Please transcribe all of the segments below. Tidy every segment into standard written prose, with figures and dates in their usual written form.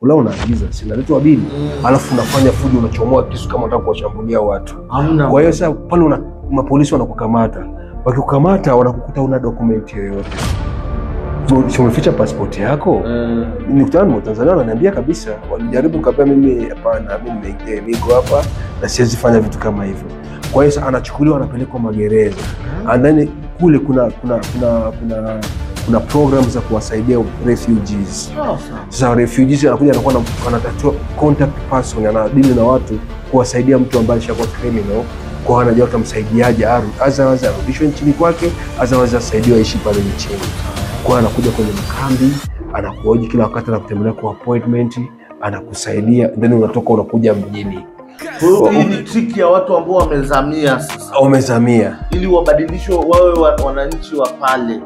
ula unaagiza sinaletwa bili, alafu unafanya fujo, unachomoa kisu kama unataka kuwashambulia watu. Kwa hiyo sasa pale mapolisi wanakukamata, wakikukamata wanakukuta una document yoyote, umeficha passport yako. Nikutana na Tanzania wananiambia kabisa, walijaribu kabla mimi hapana, mimi niko hapa na siwezi fanya vitu kama hivyo. Kwa hiyo anachukuliwa anapelekwa magereza. Andani kule kuna program za kuwasaidia refugees. Sasa refugees anakuja anakuwa anatatua contact person, anadili na watu kuwasaidia mtu ambaye ashakuwa criminal, kwa anajua atamsaidiaje azawaza arudishwe nchini kwake, azawaza asaidiwe aishi pale nchini. Kwa anakuja kwenye makambi, anakuoji kila wakati, anakutembelea kwa appointment, anakusaidia, then unatoka unakuja mjini. Hii ni trick ya watu ambao wamezamia sasa. Wamezamia ili wabadilishwe wawe wananchi wa pale.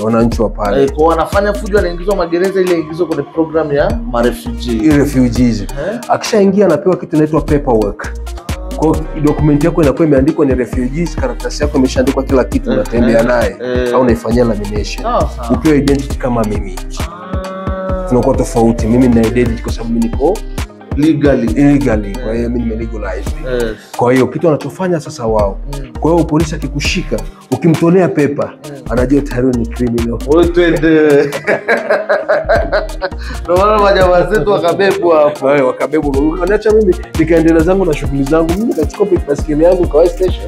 Wananchi wa pale. Kwa wanafanya fujo, anaingizwa magereza, ile ingizwa kwenye program ya refugees. Akishaingia anapewa kitu inaitwa paperwork. Kwa document yako inakuwa imeandikwa ni refugees, karatasi yako imeshaandikwa kila kitu, unatembea naye au unaifanyia lamination. Ukiwa identity kama mimi. Tunakuwa tofauti. Mimi nina identity kwa sababu mimi niko legally. Kwa hiyo mimi nimelegalize. Kwa hiyo kitu anachofanya sasa wao. Kwa hiyo polisi akikushika, ukimtolea pepa, anajua tayari ni criminal. Wewe twende. Ndio maana majamaa zetu wakabebwa hapo. Wakabebwa. Wanaacha mimi nikaendelea zangu na shughuli zangu. Mimi nikachukua baskeli yangu kwa station.